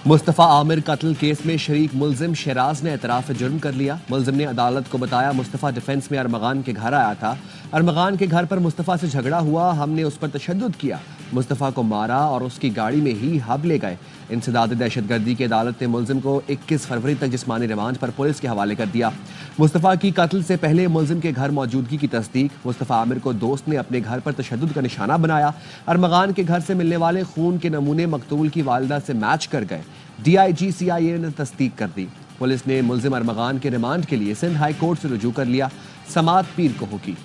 मुस्तफ़ा आमिर कत्ल केस में शरीक मुलजिम शहराज ने एतराफ़ जुर्म कर लिया। मुलजिम ने अदालत को बताया, मुस्तफ़ा डिफेंस में अरमगान के घर आया था। अरमगान के घर पर मुस्तफ़ा से झगड़ा हुआ, हमने उस पर तशद्दुद किया, मुस्तफ़ा को मारा और उसकी गाड़ी में ही हब ले गए। इंसदाद दहशतगर्दी की अदालत ने मुलजिम को 21 फरवरी तक जिस्मानी रिमांड पर पुलिस के हवाले कर दिया। मुस्तफ़ा की कत्ल से पहले मुलजिम के घर मौजूदगी की तस्दीक। मुस्तफ़ा आमिर को दोस्त ने अपने घर पर तशद्दुद का निशाना बनाया। अरमगान के घर से मिलने वाले खून के नमूने मकतूल की वालिदा से मैच कर गए। DIG CIA ने तस्दीक कर दी। पुलिस ने मुलजिम अरमगान के रिमांड के लिए सिंध हाई कोर्ट से रुजू कर लिया। समात पीर को होगी।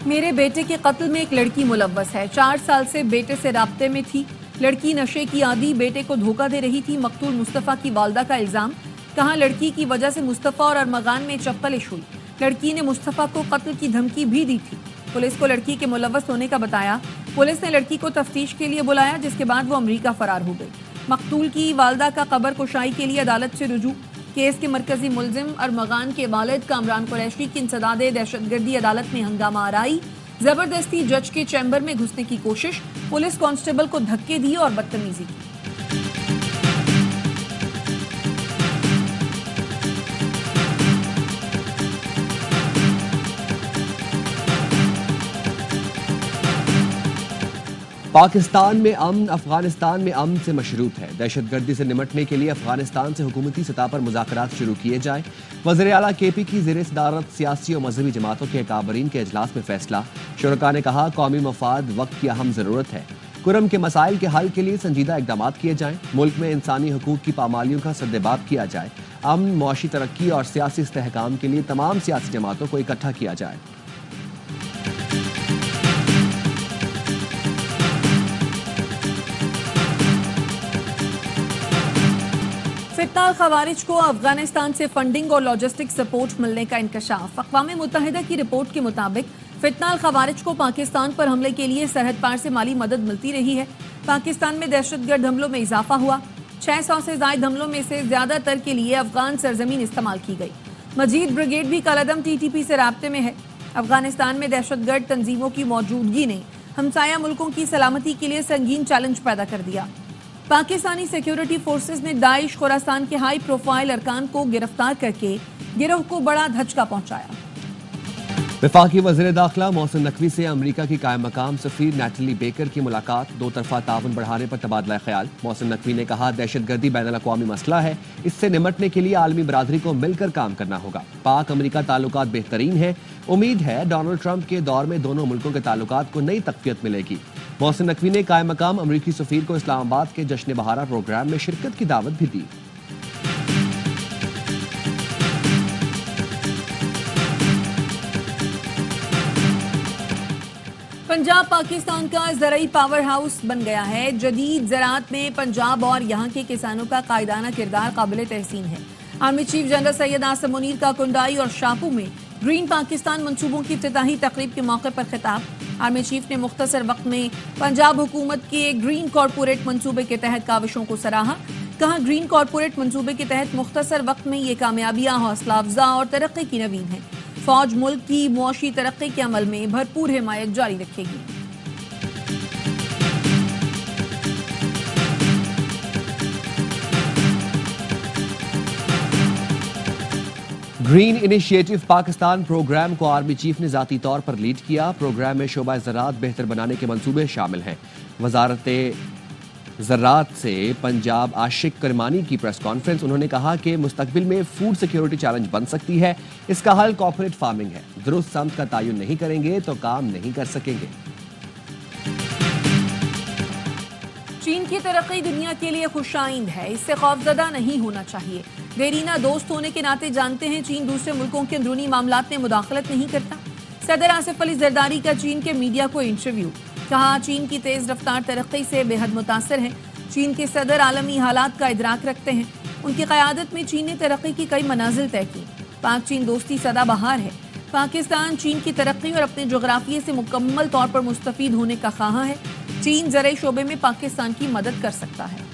मेरे बेटे के कत्ल में एक लड़की मुलव्वस है। 4 साल से बेटे से राब्ते में थी। लड़की नशे की आदी, बेटे को धोखा दे रही थी। मकतूल मुस्तफ़ा की वालिदा का इल्जाम। कहा, लड़की की वजह से मुस्तफ़ा और अरमगान में चपकलिश हुई। लड़की ने मुस्तफ़ा को कत्ल की धमकी भी दी थी। पुलिस को लड़की के मुलव्वस होने का बताया। पुलिस ने लड़की को तफ्तीश के लिए बुलाया, जिसके बाद वो अमरीका फरार हो गई। मकतूल की वालिदा का कबर कुशाई के लिए अदालत से रुजू। केस के मरकजी मुलजिम अरमगान के वालिद कामरान कुरैशी की इंसदाद दहशतगर्दी अदालत में हंगामा आराई। जबरदस्ती जज के चैम्बर में घुसने की कोशिश, पुलिस कांस्टेबल को धक्के दिए और बदतमीजी की। पाकिस्तान में अमन अफगानिस्तान में अमन से मशरूत है। दहशतगर्दी से निमटने के लिए अफगानिस्तान से हुकूमती सतह पर मुज़ाकरात शुरू किए जाएं। वज़ीर आला KP की ज़ेर सदारत सियासी और मजहबी जमातों के काबरीन के इजलास में फैसला। शुरका ने कहा, कौमी मफाद वक्त की अहम ज़रूरत है। कुरम के मसाइल के हल के लिए संजीदा इकदाम किए जाएं। मुल्क में इंसानी हकूक की पामालियों का सद्देबाब किया जाए। अमन, मुआशी तरक्की और सियासी इस्तेहकाम के लिए तमाम सियासी जमातों को इकट्ठा किया जाए। फित्ना खवारिज को अफगानिस्तान से फंडिंग और लॉजिस्टिक सपोर्ट मिलने का इंकशाफ। अक़वाम मुत्तहिदा की रिपोर्ट के मुताबिक फित्ना खवारिज को पाकिस्तान पर हमले के लिए सरहद पार से माली मदद मिलती रही है। पाकिस्तान में दहशतगर्द हमलों में इजाफा हुआ। 600 से ज्यादा हमलों में से ज्यादातर के लिए अफगान सरजमीन इस्तेमाल की गई। मजीद ब्रिगेड भी कलअदम TTP से राब्ते में है। अफगानिस्तान में दहशतगर्द तंजीमों की मौजूदगी ने हमसाया मुल्कों की सलामती के लिए संगीन चैलेंज पैदा कर दिया। पाकिस्तानी सिक्योरिटी फोर्सेस ने दाइश खुरासान के हाई प्रोफाइल अरकान को गिरफ्तार करके गिरोह को बड़ा धचका पहुंचाया। वफाकी वज़ीर दाखिला मोहसिन नकवी से अमरीका की कायम मकाम सफीर नैटली बेकर की मुलाकात। 2 तरफा ताउन बढ़ाने पर तबादला ख्याल। मोहसिन नकवी ने कहा, दहशतगर्दी बैनुल अक़वामी मसला है, इससे निमटने के लिए आलमी बरादरी को मिलकर काम करना होगा। पाक अमरीका ताल्लुकात बेहतरीन है। उम्मीद है डोनाल्ड ट्रंप के दौर में दोनों मुल्कों के ताल्लुकात को नई तक़वियत मिलेगी। मोहसिन नकवी ने कायम मकाम अमरीकी सफीर को इस्लामाबाद के जश्न बहारा प्रोग्राम में शिरकत की दावत भी दी। पंजाब पाकिस्तान का ज़राई पावर हाउस बन गया है। जदीद ज़राअत में पंजाब और यहाँ के किसानों का कायदाना किरदार काबिल तहसीन है। Army chief general Syed Asim Munir का कुंडाई और शापू में ग्रीन पाकिस्तान मंसूबों की इफ्तिताही तकरीब के मौके पर खिताब। आर्मी चीफ ने मुख्तसर वक्त में पंजाब हुकूमत के ग्रीन कॉरपोरेट मंसूबे के तहत काविशों को सराहा। कहा, ग्रीन कॉरपोरेट मंसूबे के तहत मुख्तसर वक्त में ये कामयाबियां हौसला अफजा और तरक्की की नवीन है। फौज मुल्क की मुआशी तरक्की के अमल में भरपूर हिमायत जारी रखेगी। ग्रीन इनिशिएटिव पाकिस्तान प्रोग्राम को आर्मी चीफ ने जाती तौर पर लीड किया। प्रोग्राम में शोबा ज़राअत बेहतर बनाने के मंसूबे शामिल हैं। वजारत ज़राअत से पंजाब आशिक करमानी की प्रेस कॉन्फ्रेंस। उन्होंने कहा कि मुस्तकबिल में फूड सिक्योरिटी चैलेंज बन सकती है। इसका हल कॉर्पोरेट फार्मिंग है। दुरुस्त समत का तयन नहीं करेंगे तो काम नहीं कर सकेंगे। चीन की तरक्की दुनिया के लिए खुशाइंद है, इससे खौफजदा नहीं होना चाहिए। देरीना दोस्त होने के नाते जानते हैं चीन दूसरे मुल्कों के अंदरूनी मामलात में मुदाखलत नहीं करता। सदर आसिफ अली जरदारी का चीन के मीडिया को इंटरव्यू। कहा, चीन की तेज रफ्तार तरक्की से बेहद मुतासर है। चीन के सदर आलमी हालात का इदराक रखते हैं। उनकी क़यादत में चीन ने तरक्की की कई मनाजिल तय की। पाक चीन दोस्ती सदाबहार है। पाकिस्तान चीन की तरक्की और अपने जोग्राफिए से मुकम्मल तौर पर मुस्तफीद होने का ख्वाह है। चीन ज़राई शोबे में पाकिस्तान की मदद कर सकता है।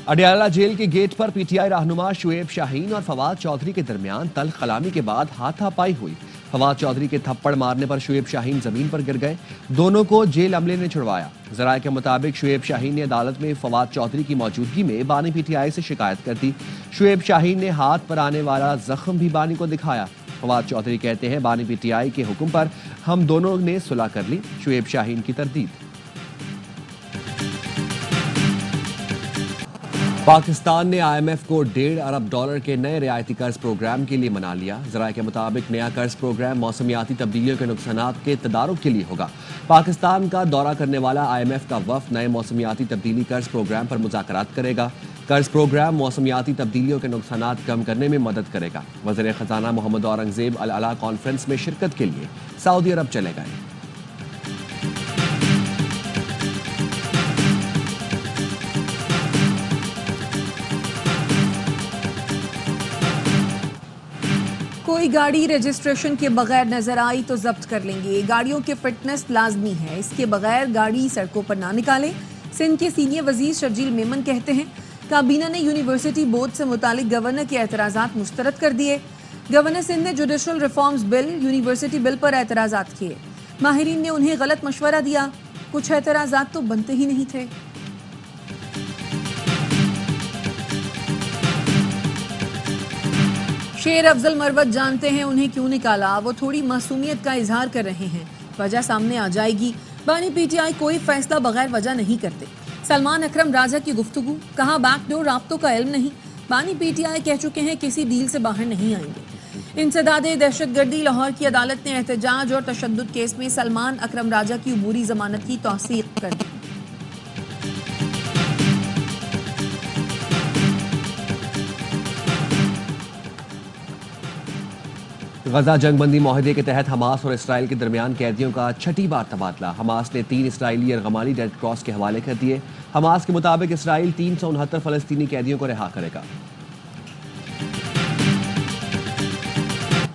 अडयाला जेल के गेट पर पीटीआई रहनुमा शुएब शाहीन और फवाद चौधरी के दरमियान तल्ख कलामी के बाद हाथापाई हुई। फवाद चौधरी के थप्पड़ मारने पर शुएब शाहीन जमीन पर गिर गए। दोनों को जेल अमले ने छुड़वाया। जराये के मुताबिक शुएब शाहीन ने अदालत में फवाद चौधरी की मौजूदगी में बानी पीटीआई से शिकायत कर दी। शुएब शाहीन ने हाथ पर आने वाला जख्म भी बानी को दिखाया। फवाद चौधरी कहते हैं, बानी पीटीआई के हुक्म पर हम दोनों ने सुलह कर ली। शुएब शाहीन की तरदीद। पाकिस्तान ने IMF को $1.5 अरब के नए रियायती कर्ज प्रोग्राम के लिए मना लिया। जराये के मुताबिक नया कर्ज प्रोग्राम मौसमियाती तब्दीलियों के नुकसानात के तदारुक के लिए होगा। पाकिस्तान का दौरा करने वाला IMF का वफ्द नए मौसमियाती तब्दीली कर्ज प्रोग्राम पर मुज़ाकरात करेगा। कर्ज प्रोग्राम मौसमियाती तब्दीलियों के नुकसानात कम करने में मदद करेगा। वज़ीर ख़ज़ाना मोहम्मद औरंगज़ेब अल अला कॉन्फ्रेंस में शिरकत के लिए सऊदी अरब चले गए। कोई गाड़ी रजिस्ट्रेशन के बगैर नजर आई तो जब्त कर लेंगे। गाड़ियों के फिटनेस लाजमी है, इसके बगैर गाड़ी सड़कों पर ना निकालें। सिंध के सीनियर वजीर शर्जील मेमन कहते हैं, काबीना ने यूनिवर्सिटी बोर्ड से मुतालिक गवर्नर के एतराज़ात मुस्तरद कर दिए। गवर्नर सिंध ने judicial reforms bill, university bill पर एतराज़ात किए। माहिरीन ने उन्हें गलत मशवरा दिया। कुछ एतराज़ात तो बनते ही नहीं थे। शेर अफजल मरवत जानते हैं उन्हें क्यों निकाला। वो थोड़ी मासूमियत का इजहार कर रहे हैं, वजह सामने आ जाएगी। बानी पीटीआई कोई फैसला बगैर वजह नहीं करते। सलमान अकरम राजा की गुफ्तगू, कहा बैकडोर राब्तों का इल्म नहीं। बानी पीटीआई कह चुके हैं किसी डील से बाहर नहीं आएंगे। इंसदादे दहशतगर्दी, लाहौर की अदालत ने एहतजाज और तशद्दुद केस में सलमान अकरम राजा की अबूरी जमानत की तौसीक कर दी। गजा जंगबंदी माहिदे के तहत हमास और इसराइल के दरमियान कैदियों का छठी बार तबादला। हमास ने 3 इसराइली अरगमाली रेड क्रॉस के हवाले कर दिए। हमास के मुताबिक इसराइल 369 फलस्तीनी कैदियों को रिहा करेगा।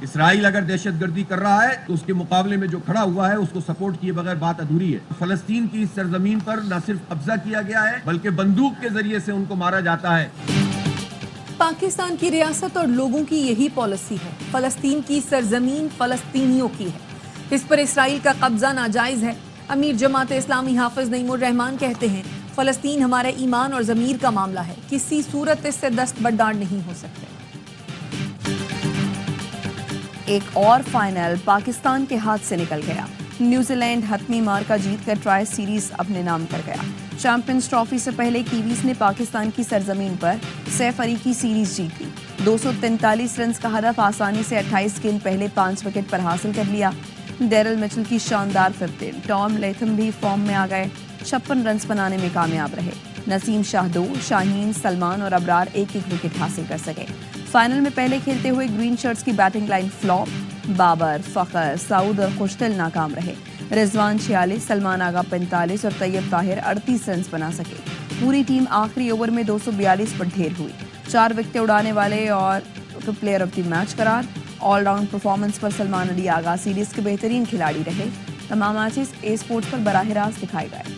इसराइल अगर दहशतगर्दी कर रहा है तो उसके मुकाबले में जो खड़ा हुआ है उसको सपोर्ट किए बगैर बात अधूरी है। फलस्तीन की इस सरजमीन पर न सिर्फ कब्जा किया गया है बल्कि बंदूक के जरिए से उनको मारा जाता है। पाकिस्तान की रियासत और लोगों की यही पॉलिसी है। फलस्तीन की सरजमीन फलस्तीनियों की है, इस पर इसराइल का कब्जा नाजायज है। अमीर जमात इस्लामी हाफिज नईमुर रहमान कहते हैं, फलस्तीन हमारे ईमान और ज़मीर का मामला है, किसी सूरत इससे दस्तबरदार नहीं हो सकते। एक और फाइनल पाकिस्तान के हाथ से निकल गया। न्यूजीलैंड हतमी मार्का जीतकर ट्राई सीरीज अपने नाम कर गया। चैंपियंस ट्रॉफी से पहले कीवीज ने पाकिस्तान की सरजमीन पर सैफ अली की सीरीज जीत ली। 243 रन का हदफ आसानी से 28 गेंद पहले 5 विकेट पर हासिल कर लिया। डेरिल मिचेल की शानदार 15, टॉम लेथम भी फॉर्म में आ गए, 56 रन बनाने में कामयाब रहे। नसीम शाह 2, शाहीन, सलमान और अबरार एक विकेट हासिल कर सके। फाइनल में पहले खेलते हुए ग्रीन शर्ट्स की बैटिंग लाइन फ्लॉप। बाबर, फखर, सऊद और खुशदिल नाकाम रहे। रिजवान 46, सलमान आगा 45 और तैयब ताहिर 38 रन बना सके। पूरी टीम आखिरी ओवर में 242 पर ढेर हुई। 4 विकेटें उड़ाने वाले और प्लेयर ऑफ द मैच करार। ऑलराउंड परफॉर्मेंस पर सलमान अली आगा सीरीज के बेहतरीन खिलाड़ी रहे। तमाम मैचेस ए स्पोर्ट्स पर बराह रास्त दिखाए गए।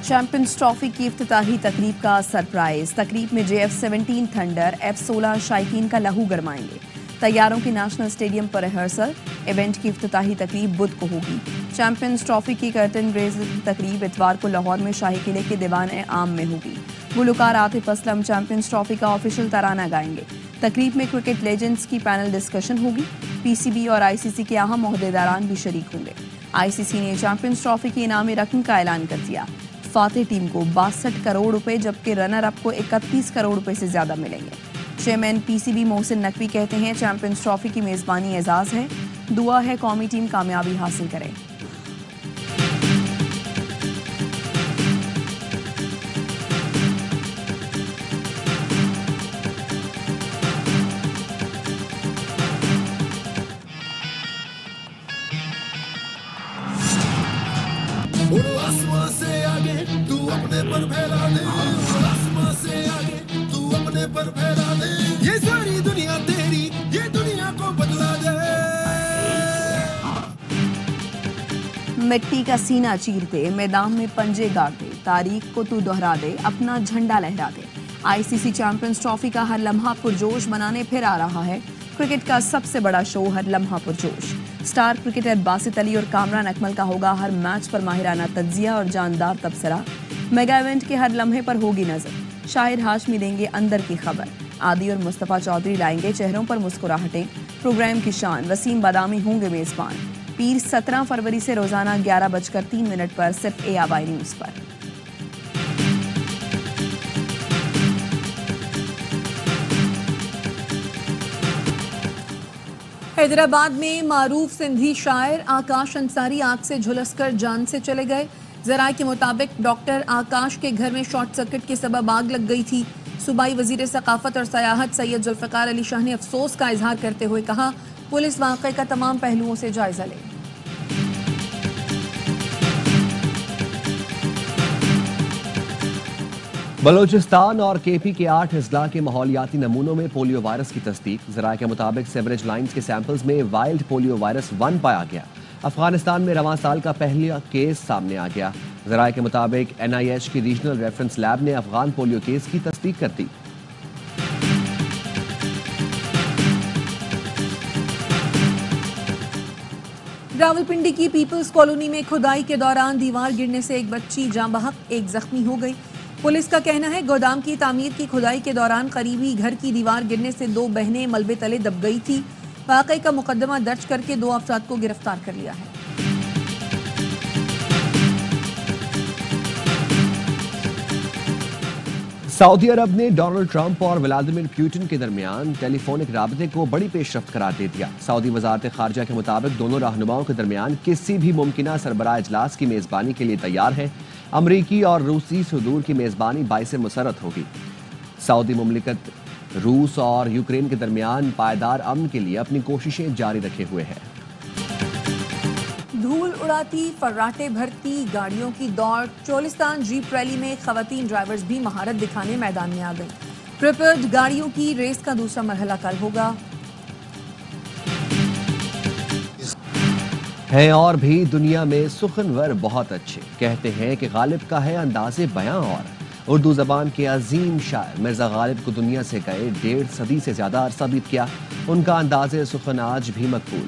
चैंपियंस ट्रॉफी की इफ्तिताही तकरीब का सरप्राइज। तकरीब में JF-17 थंडर F-16 शाइकीन का लहू गरमाएंगे। तैयारों की नेशनल स्टेडियम पर रिहर्सल। इवेंट की इफ्तिताही तकरीब बुध को होगी। चैंपियंस ट्रॉफी की कर्टन रेजिंग तकरीब इतवार को लाहौर में शाही किले के दीवान आम में होगी। गुलकार आतिफ असलम चैंपियंस ट्रॉफी का ऑफिशियल तराना गाएंगे। तकरीब में क्रिकेट लेजेंड्स की पैनल डिस्कशन होगी। PCB और ICC के अहम ओहदेदारान भी शरीक होंगे। ICC ने चैंपियंस ट्रॉफी की इनामी रकम का ऐलान कर दिया। फातेह टीम को 62 करोड़ रुपए जबकि रनर अप को 31 करोड़ रुपए से ज्यादा मिलेंगे। चेयरमैन PCB मोहसिन नकवी कहते हैं, चैंपियंस ट्रॉफी की मेजबानी एजाज है, दुआ है कौमी टीम कामयाबी हासिल करे। आसमां से आगे तू अपने पर फैला दे, आसमां से आगे तू अपने पर फैला दे, ये सारी दुनिया तेरी, ये दुनिया को बदला दे। मिट्टी का सीना चीर दे, मैदान में पंजे गाड़ दे, तारीख को तू दोहरा दे, अपना झंडा लहरा दे। आईसीसी चैंपियंस ट्रॉफी का हर लम्हा पुरजोश बनाने फिर आ रहा है क्रिकेट का सबसे बड़ा शो हर लम्हा पुरजोश। स्टार क्रिकेटर बासित अली और कामरान अकमल का होगा हर मैच पर माहिराना तज्जिया और जानदार तबसरा। मेगा इवेंट के हर लम्हे पर होगी नजर। शाहिर हाशमी देंगे अंदर की खबर। आदि और मुस्तफा चौधरी लाएंगे चेहरों पर मुस्कुराहटें। प्रोग्राम की शान वसीम बादामी होंगे मेजबान। पीर 17 फरवरी से रोजाना 11:03 पर सिर्फ ARY न्यूज पर। हैदराबाद में मारूफ सिंधी शायर आकाश अंसारी आग से झुलसकर जान से चले गए। जराये के मुताबिक डॉक्टर आकाश के घर में शॉर्ट सर्किट के सबब आग लग गई थी। सूबाई वजीर सकाफत और सयाहत सैयद जुल्फिकार अली शाह ने अफसोस का इजहार करते हुए कहा, पुलिस वाक़े का तमाम पहलुओं से जायजा ले। बलोचिस्तान और KP के 8 अजला के माहौलियाती नमूनों में पोलियो वायरस की तस्दीक। जराये के मुताबिक सेवरेज लाइन्स के सैंपल्स में वाइल्ड पोलियो वायरस 1 पाया गया। अफगानिस्तान में रवां साल का पहला केस सामने आ गया। जराये के मुताबिक NIH की रीजनल रेफरेंस लैब ने अफगान पोलियो केस की तस्दीक कर दी। रावलपिंडी की पीपल्स कॉलोनी में खुदाई के दौरान दीवार गिरने से एक बच्ची जाँ बहक, एक जख्मी हो गई। पुलिस का कहना है गोदाम की तामीर की खुदाई के दौरान करीबी घर की दीवार गिरने से 2 बहनें मलबे तले दब गई थी। वाकई का मुकदमा दर्ज करके 2 अफराद को गिरफ्तार कर लिया है। सऊदी अरब ने डोनाल्ड ट्रंप और व्लादिमीर पुतिन के दरमियान टेलीफोनिक राबते को बड़ी पेशरफ्त करार दे दिया। सऊदी वजारत खारजा के मुताबिक दोनों रहनुमाओं के दरमियान किसी भी मुमकिना सरबराह इजलास की मेजबानी के लिए तैयार है। अमरीकी और रूसी सदूर की मेजबानी बाइसे मुसरत होगी। सऊदी मुमलिकत रूस और यूक्रेन के दरमियान पायदार अमन के लिए अपनी कोशिशें जारी रखे हुए है। धूल उड़ाती, फर्राटे भरती गाड़ियों की दौड़। चोलिस्तान जीप रैली में खवातीन ड्राइवर्स भी महारत दिखाने मैदान में आ गई। प्रिपेयर्ड गाड़ियों की रेस का दूसरा मरहला कल होगा। हैं और भी दुनिया में सुखनवर बहुत अच्छे, कहते हैं कि गालिब का है अंदाज़े बयां। और उर्दू ज़बान के अजीम शायर मिर्ज़ा गालिब को दुनिया से गए 1.5 सदी से ज़्यादा अरसा बीत गया। उनका अंदाज़े सुखन आज भी मकबूल।